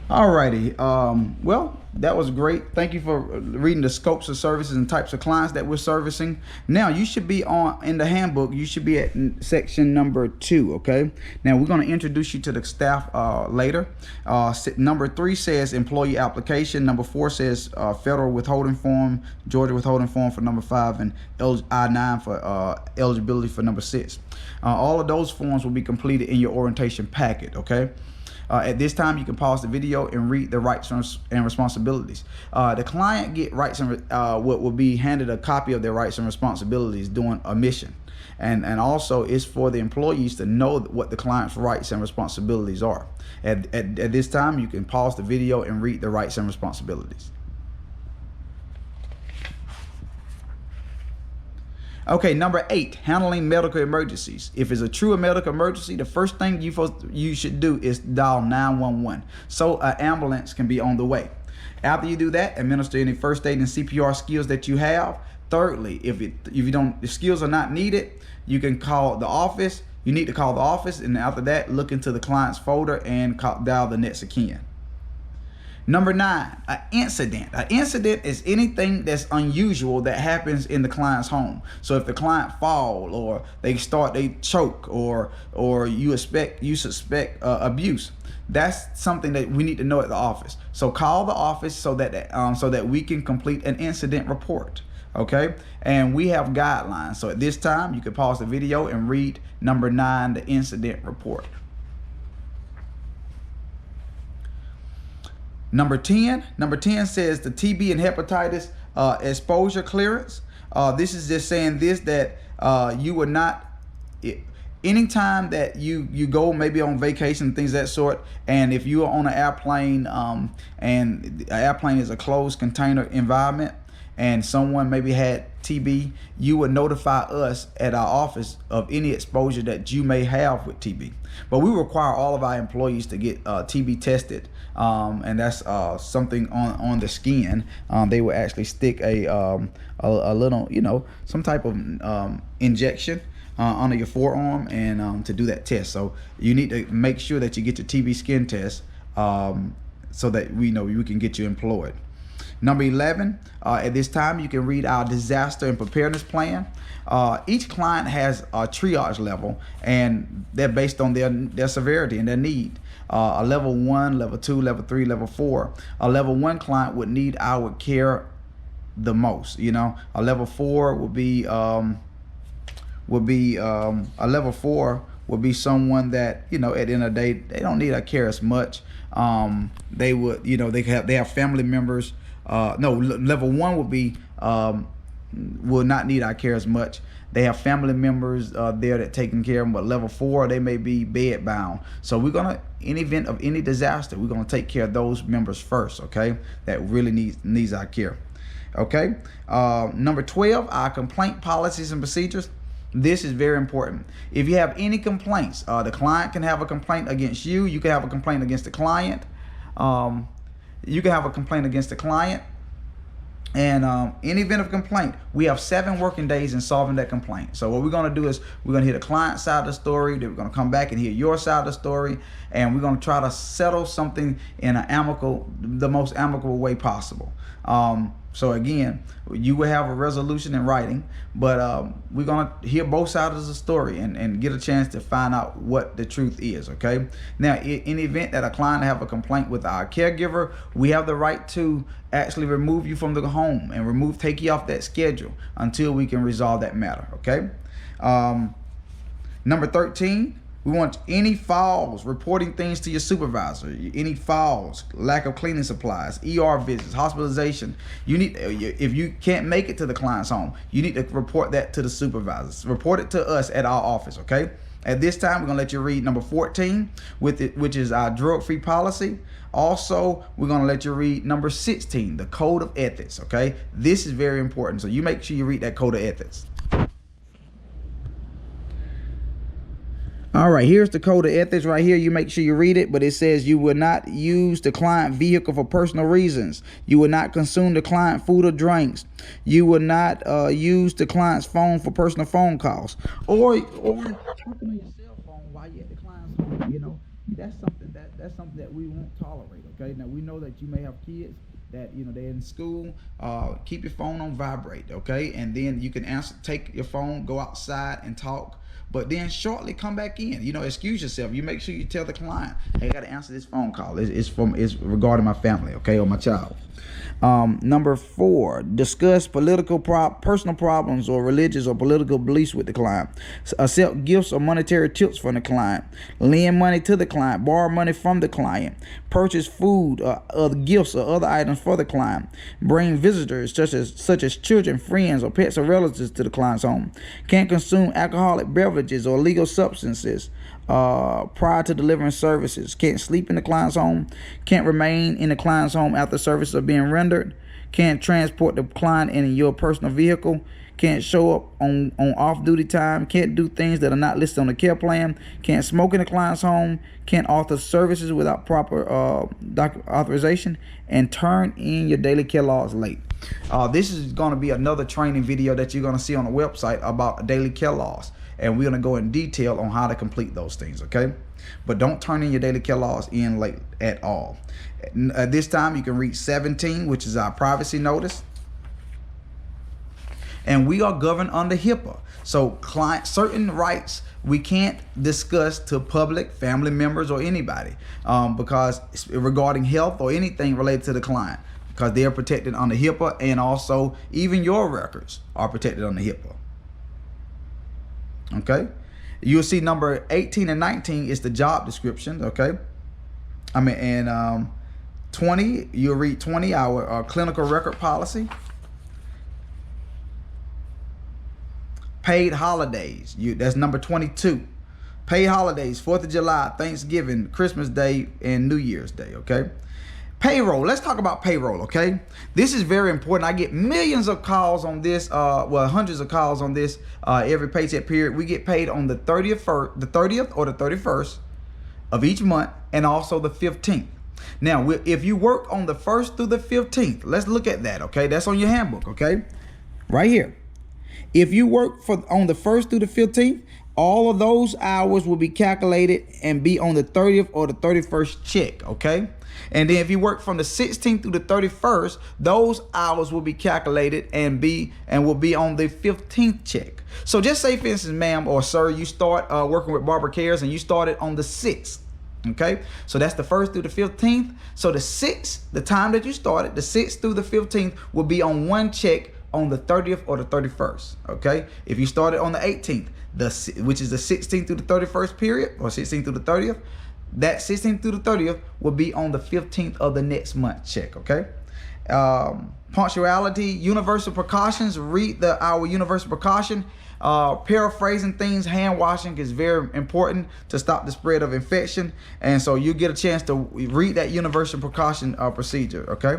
Alrighty. Well, that was great. Thank you for reading the scopes of services and types of clients that we're servicing. Now, you should be on in the handbook. You should be at section number 2. Okay. Now, we're going to introduce you to the staff later. Number 3 says employee application. Number 4 says federal withholding form, Georgia withholding form for number 5, and I-9 for eligibility for number 6. All of those forms will be completed in your orientation packet. Okay. At this time, you can pause the video and read the rights and responsibilities. The client get rights and will be handed a copy of their rights and responsibilities during a mission, and also it's for the employees to know what the client's rights and responsibilities are. At this time, you can pause the video and read the rights and responsibilities. Okay, number 8, handling medical emergencies. If it's a true medical emergency, the first thing you should do is dial 911 so an ambulance can be on the way. After you do that, administer any first aid and CPR skills that you have. Thirdly, if the skills are not needed, you can call the office. You need to call the office, and after that, look into the client's folder and dial the next of kin. Number 9, an incident. An incident is anything that's unusual that happens in the client's home. So if the client fall, or they choke, or you suspect abuse, that's something that we need to know at the office. So call the office so that we can complete an incident report. Okay, and we have guidelines. So at this time, you can pause the video and read number 9, the incident report. Number 10 says the TB and hepatitis exposure clearance. This is just saying that you would not, anytime that you go maybe on vacation, things of that sort, and if you are on an airplane and the airplane is a closed container environment and someone maybe had TB, you would notify us at our office of any exposure that you may have with TB. But we require all of our employees to get TB tested, and that's something on the skin. They will actually stick a little, some type of injection under your forearm and to do that test. So you need to make sure that you get your TB skin test so that we can get you employed. Number 11, at this time, you can read our disaster and preparedness plan. Each client has a triage level, and they're based on their severity and their need. A level 1, level 2, level 3, level 4. A level 1 client would need our care the most. A level 4 would be a level 4 would be someone that at the end of the day, they don't need our care as much. They would they have family members. Level 1 would be will not need our care as much. They have family members there that taking care of them. But level 4, they may be bed bound. So we're gonna, in event of any disaster, we're gonna take care of those members first. Okay, that really needs our care. Okay. Number 12, our complaint policies and procedures. This is very important. If you have any complaints, the client can have a complaint against you. You can have a complaint against the client. You can have a complaint against the client. And in event of complaint, we have 7 working days in solving that complaint. So what we're going to do is we're going to hear the client side of the story. Then we're going to come back and hear your side of the story. And we're going to try to settle something in the most amicable way possible. So again, you will have a resolution in writing, but we're going to hear both sides of the story and get a chance to find out what the truth is, okay? Now, in the event that a client have a complaint with our caregiver, we have the right to actually remove you from the home and take you off that schedule until we can resolve that matter, okay? Number 13, we want any falls, reporting things to your supervisor. Any falls, lack of cleaning supplies, ER visits, hospitalization. If you can't make it to the client's home, you need to report that to the supervisors. Report it to us at our office, okay? At this time, we're gonna let you read number 14, which is our drug-free policy. Also, we're gonna let you read number 16, the code of ethics, okay? This is very important, so you make sure you read that code of ethics. All right, here's the code of ethics right here. You make sure you read it, but it says you will not use the client vehicle for personal reasons. You will not consume the client food or drinks. You will not use the client's phone for personal phone calls, or talking on your cell phone while you're at the client's home. That's something that we won't tolerate. Okay, now we know that you may have kids that they're in school. Keep your phone on vibrate. Okay, and then you can answer, take your phone, go outside and talk, but then shortly come back in. Excuse yourself. You make sure you tell the client, hey, I got to answer this phone call. It's regarding my family, okay, or my child. Number 4, discuss personal problems or religious or political beliefs with the client. Accept gifts or monetary tips from the client. Lend money to the client. Borrow money from the client. Purchase food or other gifts or other items for the client. Bring visitors such as children, friends, or pets or relatives to the client's home. Can't consume alcoholic beverages or illegal substances prior to delivering services. Can't sleep in the client's home. Can't remain in the client's home after services are being rendered. Can't transport the client in your personal vehicle. Can't show up on off-duty time. Can't do things that are not listed on the care plan. Can't smoke in the client's home. Can't author services without proper authorization. And turn in your daily care logs late. This is going to be another training video that you're going to see on the website about daily care logs. And we're going to go in detail on how to complete those things, okay? But don't turn in your daily care logs in late at all. At this time, you can read 17, which is our privacy notice. And we are governed under HIPAA. So certain rights we can't discuss to public, family members, or anybody because it's regarding health or anything related to the client, because they are protected under HIPAA, and also even your records are protected under HIPAA. Okay, you'll see number 18 and 19 is the job description. Okay, and 20, you'll read 20, our clinical record policy. Paid holidays, that's number 22. Paid holidays, 4th of July, Thanksgiving, Christmas Day, and New Year's Day. Okay. Payroll. Let's talk about payroll, okay? This is very important. I get millions of calls on this, hundreds of calls on this every paycheck period. We get paid on the 30th or the 31st of each month, and also the 15th. Now, if you work on the 1st through the 15th, let's look at that, okay? That's on your handbook, okay? Right here. If you work on the 1st through the 15th, all of those hours will be calculated and be on the 30th or the 31st check, okay? And then if you work from the 16th through the 31st, those hours will be calculated and will be on the 15th check. So just say, for instance, ma'am or sir, you start working with BarbaraKares and you started on the 6th. Okay, so that's the 1st through the 15th. So the 6th, the time that you started, the 6th through the 15th will be on one check on the 30th or the 31st. Okay, if you started on the 18th, which is the 16th through the 31st period, or 16th through the 30th, that 16th through the 30th will be on the 15th of the next month check. Okay. Punctuality, universal precautions. Read our universal precaution. Paraphrasing things, hand washing is very important to stop the spread of infection, and so you get a chance to read that universal precaution procedure. Okay.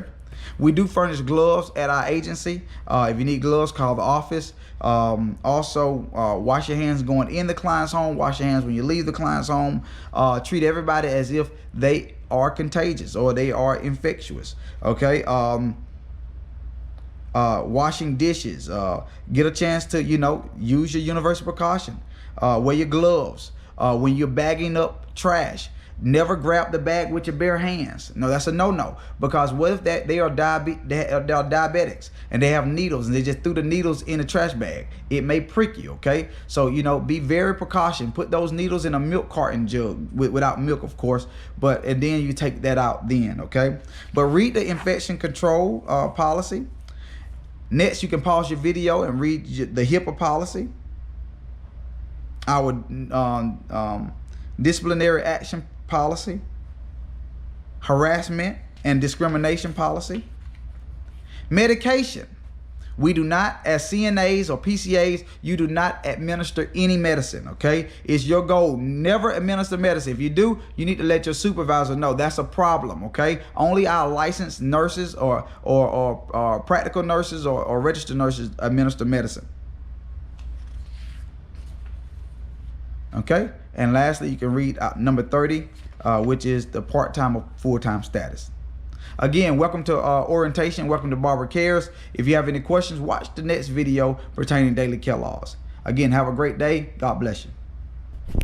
We do furnish gloves at our agency. If you need gloves, call the office. Also, wash your hands going in the client's home. Wash your hands when you leave the client's home. Treat everybody as if they are contagious or they are infectious. Okay. Washing dishes. Get a chance to, use your universal precaution. Wear your gloves. When you're bagging up trash, never grab the bag with your bare hands. No, that's a no-no. Because what if they are diabetics and they have needles and they just threw the needles in a trash bag? It may prick you, okay? So, be very precaution. Put those needles in a milk carton jug, without milk, of course, and then you take that out then, okay? But read the infection control policy. Next, you can pause your video and read the HIPAA policy. Our disciplinary action policy, harassment and discrimination policy. Medication. We do not, as CNAs or PCAs, you do not administer any medicine, okay? It's your goal, never administer medicine. If you do, you need to let your supervisor know. That's a problem, okay? Only our licensed nurses or practical nurses or registered nurses administer medicine. Okay? And lastly, you can read number 30, which is the part-time or full-time status. Again, welcome to orientation. Welcome to BarbaraKares. If you have any questions, watch the next video pertaining to daily care laws. Again, have a great day. God bless you.